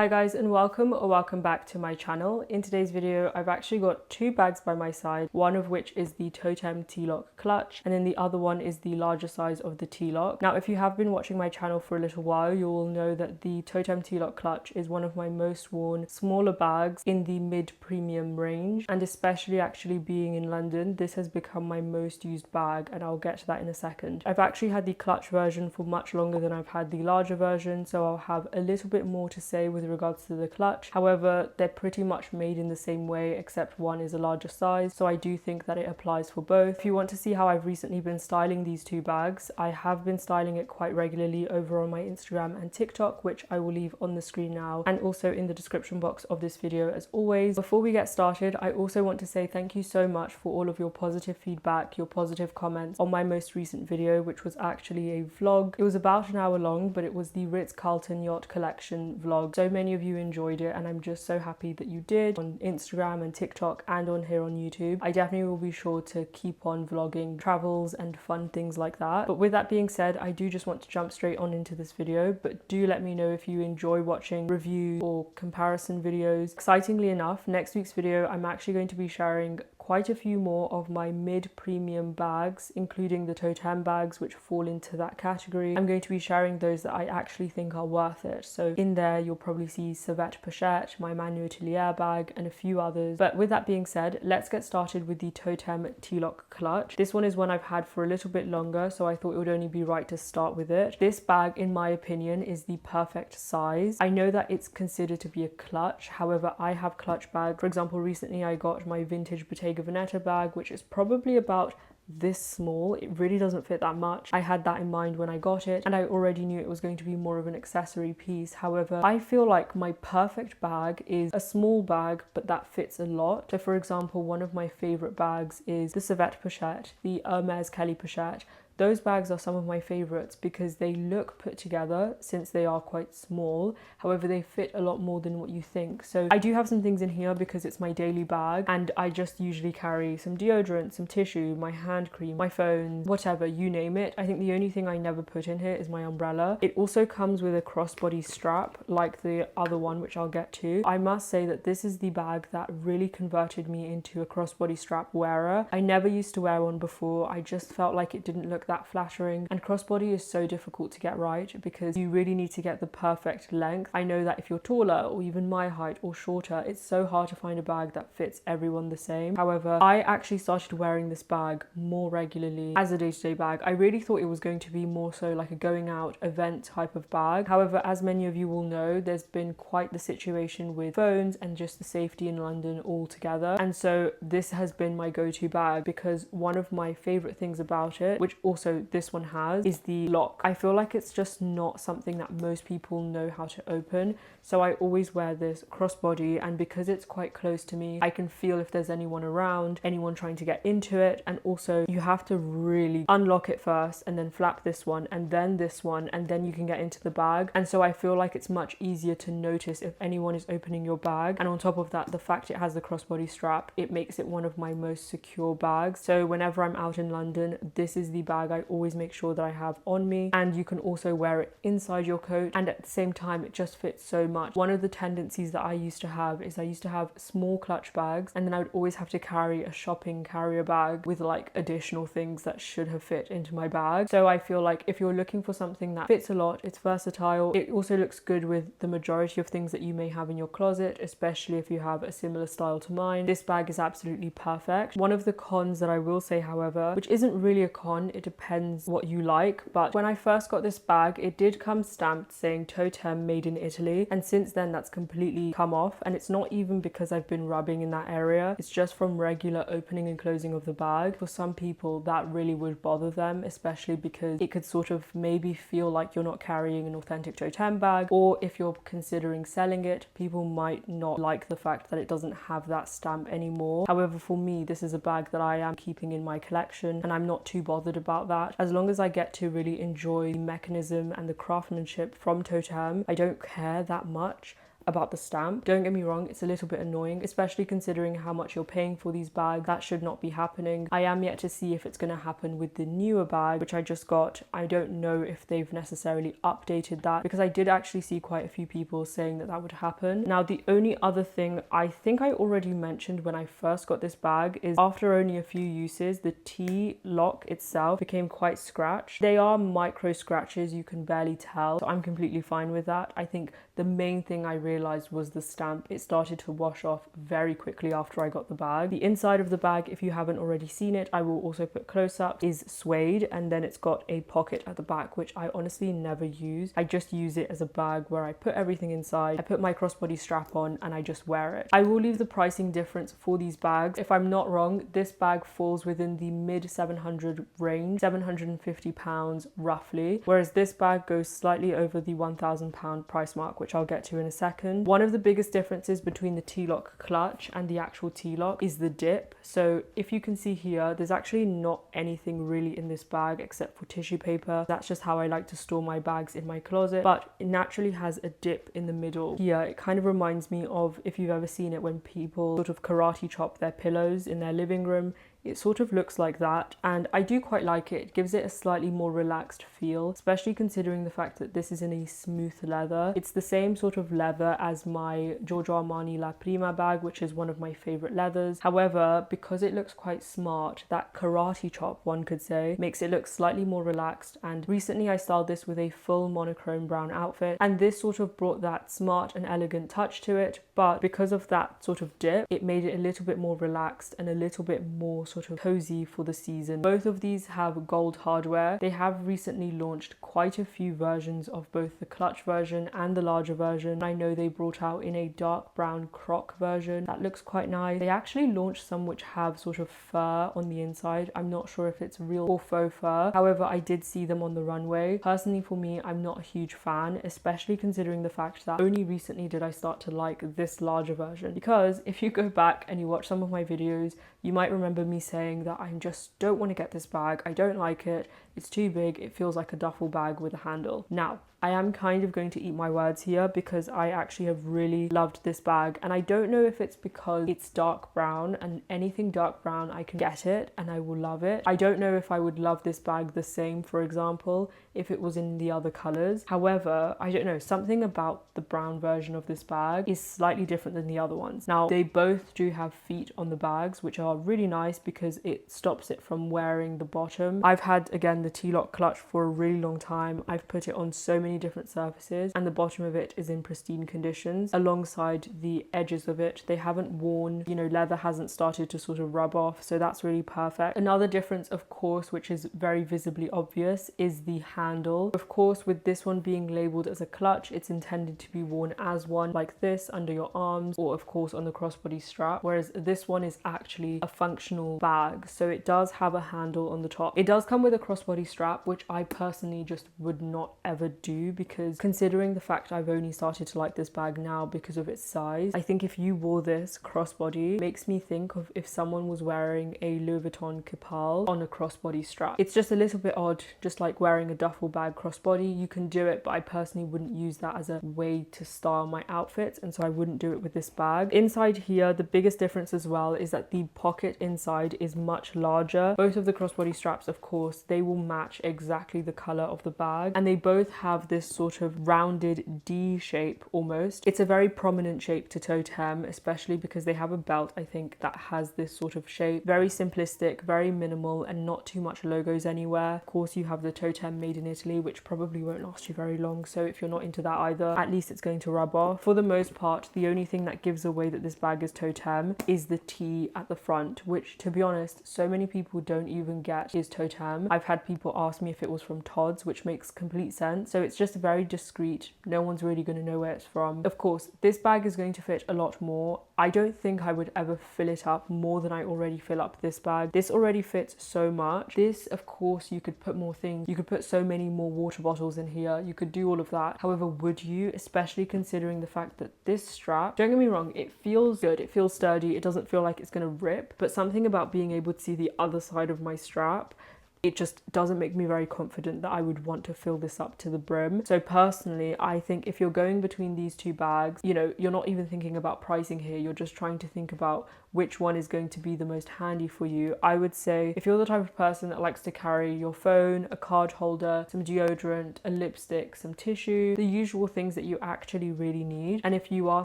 Hi guys, and welcome back to my channel. In today's video I've actually got two bags by my side, one of which is the TOTEME T-LOCK Clutch and then the other one is the larger size of the T-LOCK. Now if you have been watching my channel for a little while, you will know that the TOTEME T-LOCK Clutch is one of my most worn smaller bags in the mid-premium range, and especially actually being in London, this has become my most used bag, and I'll get to that in a second. I've actually had the clutch version for much longer than I've had the larger version, so I'll have a little bit more to say with regards to the clutch. However, they're pretty much made in the same way, except one is a larger size, so I do think that it applies for both. If you want to see how I've recently been styling these two bags, I have been styling it quite regularly over on my Instagram and TikTok, which I will leave on the screen now and also in the description box of this video as always. Before we get started, I also want to say thank you so much for all of your positive feedback, your positive comments on my most recent video, which was actually a vlog. It was about an hour long, but it was the Ritz-Carlton Yacht Collection vlog. So many of you enjoyed it and I'm just so happy that you did, on Instagram and TikTok and on here on YouTube. I definitely will be sure to keep on vlogging travels and fun things like that. But with that being said, I do just want to jump straight on into this video, but do let me know if you enjoy watching reviews or comparison videos. Excitingly enough, next week's video I'm actually going to be sharing quite a few more of my mid-premium bags, including the TOTEME bags, which fall into that category. I'm going to be sharing those that I actually think are worth it. So in there, you'll probably see Savette Pochette, my Manu Atelier bag, and a few others. But with that being said, let's get started with the TOTEME T-LOCK Clutch. This one is one I've had for a little bit longer, so I thought it would only be right to start with it. This bag, in my opinion, is the perfect size. I know that it's considered to be a clutch. However, I have clutch bags. For example, recently I got my vintage Bottega Veneta bag, which is probably about this small. It really doesn't fit that much. I had that in mind when I got it, and I already knew it was going to be more of an accessory piece. However, I feel like my perfect bag is a small bag but that fits a lot. So for example, one of my favorite bags is the Savette Pochette, the Hermes Kelly Pochette. Those bags are some of my favorites because they look put together since they are quite small. However, they fit a lot more than what you think. So I do have some things in here because it's my daily bag, and I just usually carry some deodorant, some tissue, my hand cream, my phone, whatever, you name it. I think the only thing I never put in here is my umbrella. It also comes with a crossbody strap like the other one, which I'll get to. I must say that this is the bag that really converted me into a crossbody strap wearer. I never used to wear one before. I just felt like it didn't look that flattering, and crossbody is so difficult to get right because you really need to get the perfect length. I know that if you're taller or even my height or shorter, it's so hard to find a bag that fits everyone the same. However, I actually started wearing this bag more regularly as a day-to-day bag. I really thought it was going to be more so like a going out event type of bag. However, as many of you will know, there's been quite the situation with phones and just the safety in London altogether, and so this has been my go-to bag because one of my favorite things about it, which also this one has, is the lock. I feel like it's just not something that most people know how to open, so I always wear this crossbody, and because it's quite close to me, I can feel if there's anyone around, anyone trying to get into it. And also you have to really unlock it first and then flap this one and then this one, and then you can get into the bag. And so I feel like it's much easier to notice if anyone is opening your bag, and on top of that, the fact it has the crossbody strap, it makes it one of my most secure bags. So whenever I'm out in London, this is the bag I always make sure that I have on me, and you can also wear it inside your coat, and at the same time it just fits so much. One of the tendencies that I used to have is I used to have small clutch bags, and then I would always have to carry a shopping carrier bag with like additional things that should have fit into my bag. So I feel like if you're looking for something that fits a lot, it's versatile, it also looks good with the majority of things that you may have in your closet, especially if you have a similar style to mine, this bag is absolutely perfect. One of the cons that I will say, however, which isn't really a con, it depends what you like, but when I first got this bag, it did come stamped saying TOTEME made in Italy, and since then that's completely come off. And it's not even because I've been rubbing in that area, it's just from regular opening and closing of the bag. For some people that really would bother them, especially because it could sort of maybe feel like you're not carrying an authentic TOTEME bag, or if you're considering selling it, people might not like the fact that it doesn't have that stamp anymore. However, for me, this is a bag that I am keeping in my collection, and I'm not too bothered about that. As long as I get to really enjoy the mechanism and the craftsmanship from TOTEME, I don't care that much about the stamp. Don't get me wrong, it's a little bit annoying, especially considering how much you're paying for these bags. That should not be happening. I am yet to see if it's going to happen with the newer bag, which I just got. I don't know if they've necessarily updated that, because I did actually see quite a few people saying that that would happen. Now, the only other thing I think I already mentioned when I first got this bag is after only a few uses, the T-lock itself became quite scratched. They are micro scratches, you can barely tell, so I'm completely fine with that. I think the main thing I realized was the stamp. It started to wash off very quickly after I got the bag. The inside of the bag, if you haven't already seen it, I will also put close up, is suede, and then it's got a pocket at the back, which I honestly never use. I just use it as a bag where I put everything inside, I put my crossbody strap on, and I just wear it. I will leave the pricing difference for these bags. If I'm not wrong, this bag falls within the mid 700 range, £750 roughly, whereas this bag goes slightly over the £1,000 price mark, which I'll get to in a second. One of the biggest differences between the T-lock clutch and the actual T-lock is the dip. So if you can see here, there's actually not anything really in this bag except for tissue paper. That's just how I like to store my bags in my closet, but it naturally has a dip in the middle here. It kind of reminds me of, if you've ever seen it, when people sort of karate chop their pillows in their living room. It sort of looks like that, and I do quite like it. It gives it a slightly more relaxed feel, especially considering the fact that this is in a smooth leather. It's the same sort of leather as my Giorgio Armani La Prima bag, which is one of my favorite leathers. However, because it looks quite smart, that karate chop, one could say, makes it look slightly more relaxed. And recently I styled this with a full monochrome brown outfit, and this sort of brought that smart and elegant touch to it, but because of that sort of dip, it made it a little bit more relaxed and a little bit more sort of cozy for the season. Both of these have gold hardware. They have recently launched quite a few versions of both the clutch version and the larger version. I know they brought out in a dark brown croc version that looks quite nice. They actually launched some which have sort of fur on the inside. I'm not sure if it's real or faux fur. However, I did see them on the runway. Personally, for me, I'm not a huge fan, especially considering the fact that only recently did I start to like this larger version. Because if you go back and you watch some of my videos, you might remember me saying that I just don't want to get this bag. I don't like it. It's too big. It feels like a duffel bag with a handle. Now, I am kind of going to eat my words here because I actually have really loved this bag, and I don't know if it's because it's dark brown, and anything dark brown I can get it and I will love it. I don't know if I would love this bag the same, for example, if it was in the other colors. However, I don't know, something about the brown version of this bag is slightly different than the other ones. Now, they both do have feet on the bags, which are really nice because it stops it from wearing the bottom. I've had, again, the T-lock clutch for a really long time. I've put it on so many different surfaces, and the bottom of it is in pristine conditions. Alongside the edges of it, they haven't worn, you know, leather hasn't started to sort of rub off, so that's really perfect. Another difference, of course, which is very visibly obvious, is the handle. Of course, with this one being labeled as a clutch, it's intended to be worn as one, like this, under your arms, or of course on the crossbody strap, whereas this one is actually a functional bag, so it does have a handle on the top. It does come with a crossbody strap, which I personally just would not ever do, because considering the fact I've only started to like this bag now because of its size, I think if you wore this crossbody, it makes me think of if someone was wearing a Louis Vuitton Capal on a crossbody strap. It's just a little bit odd, just like wearing a duffel bag crossbody. You can do it, but I personally wouldn't use that as a way to style my outfits, and so I wouldn't do it with this bag. Inside here, the biggest difference as well is that the pocket inside is much larger. Both of the crossbody straps, of course, they will match exactly the color of the bag, and they both have this sort of rounded D shape almost. It's a very prominent shape to TOTEME, especially because they have a belt, I think, that has this sort of shape. Very simplistic, very minimal, and not too much logos anywhere. Of course, you have the TOTEME made in Italy, which probably won't last you very long, so if you're not into that either, at least it's going to rub off. For the most part, the only thing that gives away that this bag is TOTEME is the T at the front, which, to be honest, so many people don't even get is TOTEME. I've had people ask me if it was from Tod's, which makes complete sense. So it's just very discreet. No one's really going to know where it's from. Of course, this bag is going to fit a lot more. I don't think I would ever fill it up more than I already fill up this bag. This already fits so much. This, of course, you could put more things. You could put so many more water bottles in here. You could do all of that. However, would you? Especially considering the fact that this strap, don't get me wrong, it feels good. It feels sturdy. It doesn't feel like it's going to rip, but something about being able to see the other side of my strap it just doesn't make me very confident that I would want to fill this up to the brim. So personally, I think if you're going between these two bags, you know, you're not even thinking about pricing here, you're just trying to think about which one is going to be the most handy for you. I would say if you're the type of person that likes to carry your phone, a card holder, some deodorant, a lipstick, some tissue, the usual things that you actually really need, and if you are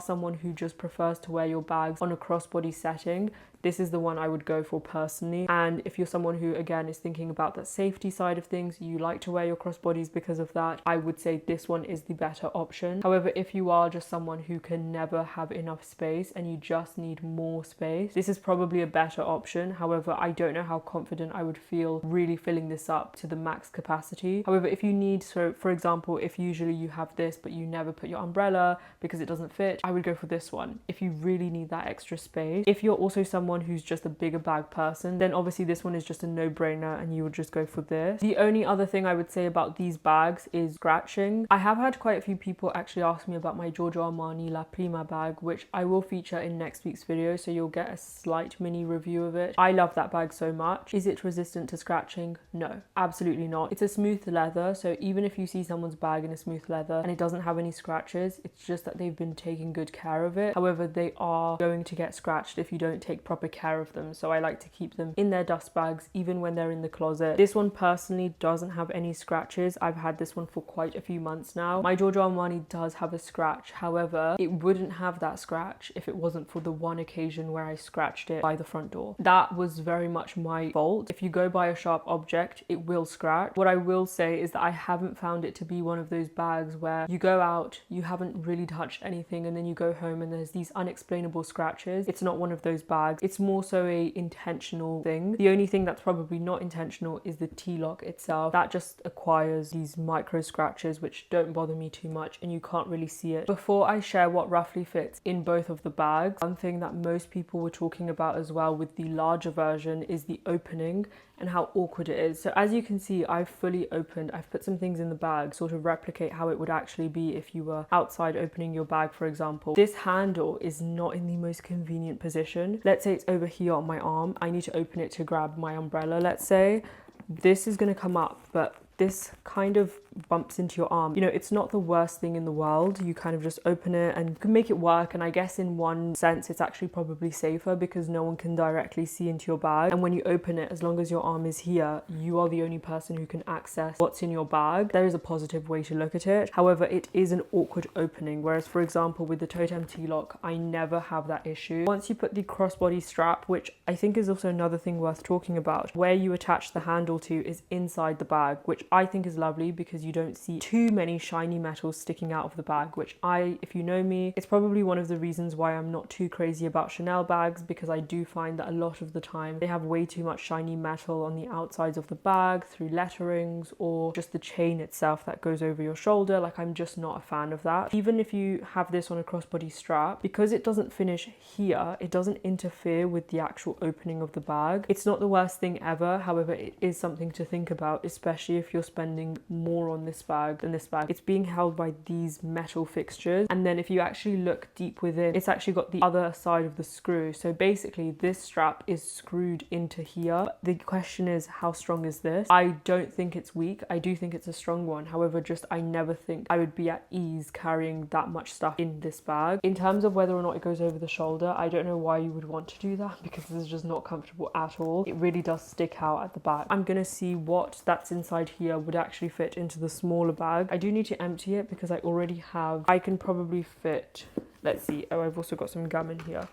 someone who just prefers to wear your bags on a crossbody setting, this is the one I would go for personally. And if you're someone who, again, is thinking about that safety side of things, you like to wear your crossbodies because of that, I would say this one is the better option. However, if you are just someone who can never have enough space and you just need more space, this is probably a better option. However, I don't know how confident I would feel really filling this up to the max capacity. However, if you need, so for example, if usually you have this but you never put your umbrella because it doesn't fit, I would go for this one if you really need that extra space. If you're also someone who's just a bigger bag person, then obviously this one is just a no-brainer and you would just go for this. The only other thing I would say about these bags is scratching. I have had quite a few people actually ask me about my Giorgio Armani La Prima bag, which I will feature in next week's video, so you'll get a slight mini review of it. I love that bag so much. Is it resistant to scratching? No, absolutely not. It's a smooth leather, so even if you see someone's bag in a smooth leather and it doesn't have any scratches, it's just that they've been taking good care of it. However, they are going to get scratched if you don't take proper care of them, so I like to keep them in their dust bags even when they're in the closet. This one personally doesn't have any scratches. I've had this one for quite a few months now. My Giorgio Armani does have a scratch, however it wouldn't have that scratch if it wasn't for the one occasion where I scratched it by the front door. That was very much my fault. If you go by a sharp object, it will scratch. What I will say is that I haven't found it to be one of those bags where you go out, you haven't really touched anything, and then you go home and there's these unexplainable scratches. It's not one of those bags. It's more so a intentional thing. The only thing that's probably not intentional is the T-lock itself. That just acquires these micro scratches which don't bother me too much and you can't really see it. Before I share what roughly fits in both of the bags, one thing that most people were talking about as well with the larger version is the opening and how awkward it is. So as you can see, I've fully opened, I've put some things in the bag, sort of replicate how it would actually be if you were outside opening your bag, for example. This handle is not in the most convenient position. Let's say it's over here on my arm. I need to open it to grab my umbrella, let's say. This is gonna come up, but this kind of bumps into your arm. You know, it's not the worst thing in the world. You kind of just open it and you can make it work, and I guess in one sense it's actually probably safer because no one can directly see into your bag, and when you open it, as long as your arm is here, you are the only person who can access what's in your bag. There is a positive way to look at it. However, it is an awkward opening, whereas for example with the TOTEME T-LOCK, I never have that issue. Once you put the crossbody strap, which I think is also another thing worth talking about, where you attach the handle to is inside the bag, which I think is lovely because you don't see too many shiny metals sticking out of the bag, which if you know me, it's probably one of the reasons why I'm not too crazy about Chanel bags, because I do find that a lot of the time they have way too much shiny metal on the outsides of the bag through letterings or just the chain itself that goes over your shoulder. Like, I'm just not a fan of that. Even if you have this on a crossbody strap, because it doesn't finish here, it doesn't interfere with the actual opening of the bag. It's not the worst thing ever. However, it is something to think about, especially if you're spending more on this bag than this bag. It's being held by these metal fixtures, and then if you actually look deep within, it's actually got the other side of the screw. So basically this strap is screwed into here. But the question is, how strong is this? I don't think it's weak. I do think it's a strong one. However, just I never think I would be at ease carrying that much stuff in this bag. In terms of whether or not it goes over the shoulder, I don't know why you would want to do that, because this is just not comfortable at all. It really does stick out at the back. I'm gonna see what that's inside here would actually fit into the smaller bag. I do need to empty it because I already have, I can probably fit, let's see, oh, I've also got some gum in here.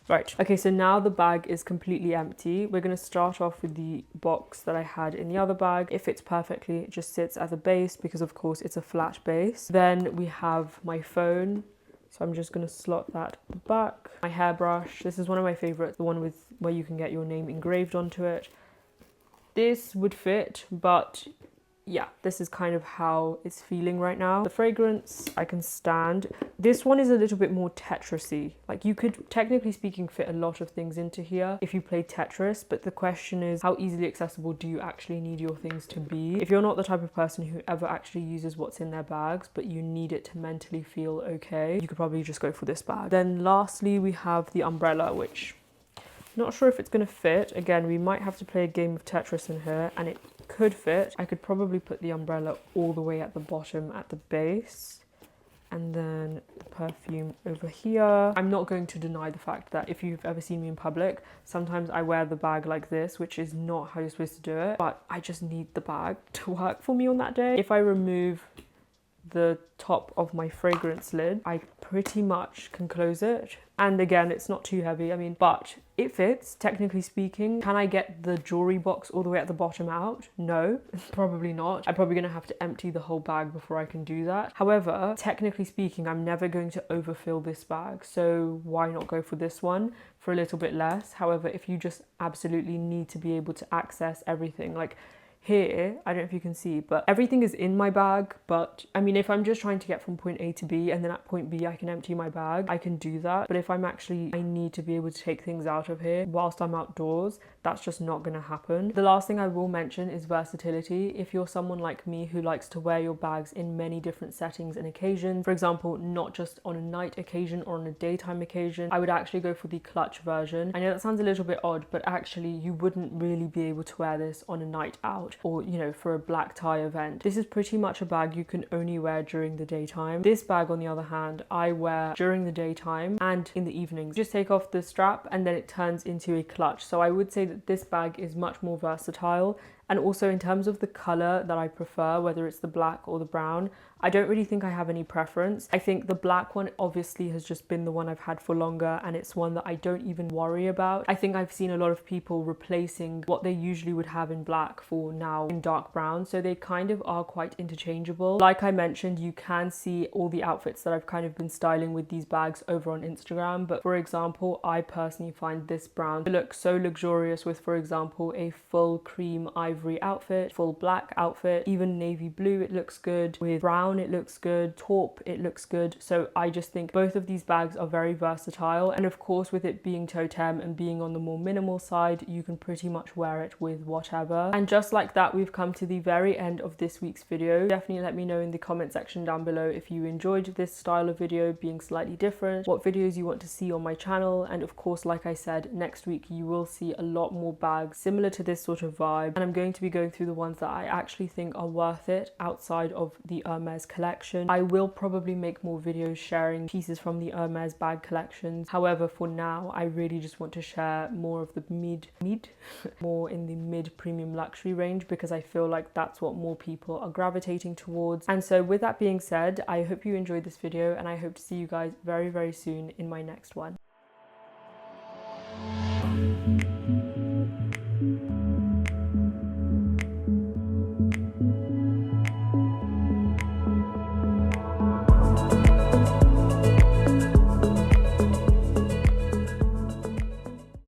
Right, okay, so now the bag is completely empty. We're gonna start off with the box that I had in the other bag. It fits perfectly, it just sits at the base because of course it's a flat base. Then we have my phone. So I'm just gonna slot that back. My hairbrush, this is one of my favorites, the one with where you can get your name engraved onto it. This would fit, but yeah, this is kind of how it's feeling right now. The fragrance I can stand. This one is a little bit more Tetris-y. Like, you could, technically speaking, fit a lot of things into here if you play Tetris, but the question is, how easily accessible do you actually need your things to be? If you're not the type of person who ever actually uses what's in their bags, but you need it to mentally feel okay, you could probably just go for this bag. Then lastly, we have the umbrella, which not sure if it's gonna fit. Again, we might have to play a game of Tetris in here, and it could fit. I could probably put the umbrella all the way at the bottom at the base, and then the perfume over here. I'm not going to deny the fact that if you've ever seen me in public, sometimes I wear the bag like this, which is not how you're supposed to do it, but I just need the bag to work for me on that day. If I remove the top of my fragrance lid, I pretty much can close it. And again, it's not too heavy, I mean, but it fits, technically speaking. Can I get the jewelry box all the way at the bottom out? No, probably not. I'm probably gonna have to empty the whole bag before I can do that. However, technically speaking, I'm never going to overfill this bag, so why not go for this one for a little bit less? However, if you just absolutely need to be able to access everything, like here, I don't know if you can see, but everything is in my bag. But I mean, if I'm just trying to get from point A to B and then at point B I can empty my bag, I can do that. But if I need to be able to take things out of here whilst I'm outdoors, that's just not gonna happen. The last thing I will mention is versatility. If you're someone like me who likes to wear your bags in many different settings and occasions, for example, not just on a night occasion or on a daytime occasion, I would actually go for the clutch version. I know that sounds a little bit odd, but actually you wouldn't really be able to wear this on a night out or, you know, for a black tie event. This is pretty much a bag you can only wear during the daytime. This bag, on the other hand, I wear during the daytime and in the evenings. Just take off the strap and then it turns into a clutch. So I would say that this bag is much more versatile. And also in terms of the color that I prefer, whether it's the black or the brown, I don't really think I have any preference. I think the black one obviously has just been the one I've had for longer, and it's one that I don't even worry about. I think I've seen a lot of people replacing what they usually would have in black for now in dark brown, so they kind of are quite interchangeable. Like I mentioned, you can see all the outfits that I've kind of been styling with these bags over on Instagram, but for example, I personally find this brown to look so luxurious with, for example, a full cream ivory outfit, full black outfit, even navy blue, it looks good. With brown, it looks good. Taupe, it looks good. So I just think both of these bags are very versatile. And of course, with it being Toteme and being on the more minimal side, you can pretty much wear it with whatever. And just like that, we've come to the very end of this week's video. Definitely let me know in the comment section down below if you enjoyed this style of video being slightly different, what videos you want to see on my channel. And of course, like I said, next week you will see a lot more bags similar to this sort of vibe. And I'm going to be going through the ones that I actually think are worth it outside of the Hermes collection. I will probably make more videos sharing pieces from the Hermes bag collections. However, for now, I really just want to share more of the more in the mid premium luxury range, because I feel like that's what more people are gravitating towards. And so with that being said, I hope you enjoyed this video and I hope to see you guys very, very soon in my next one.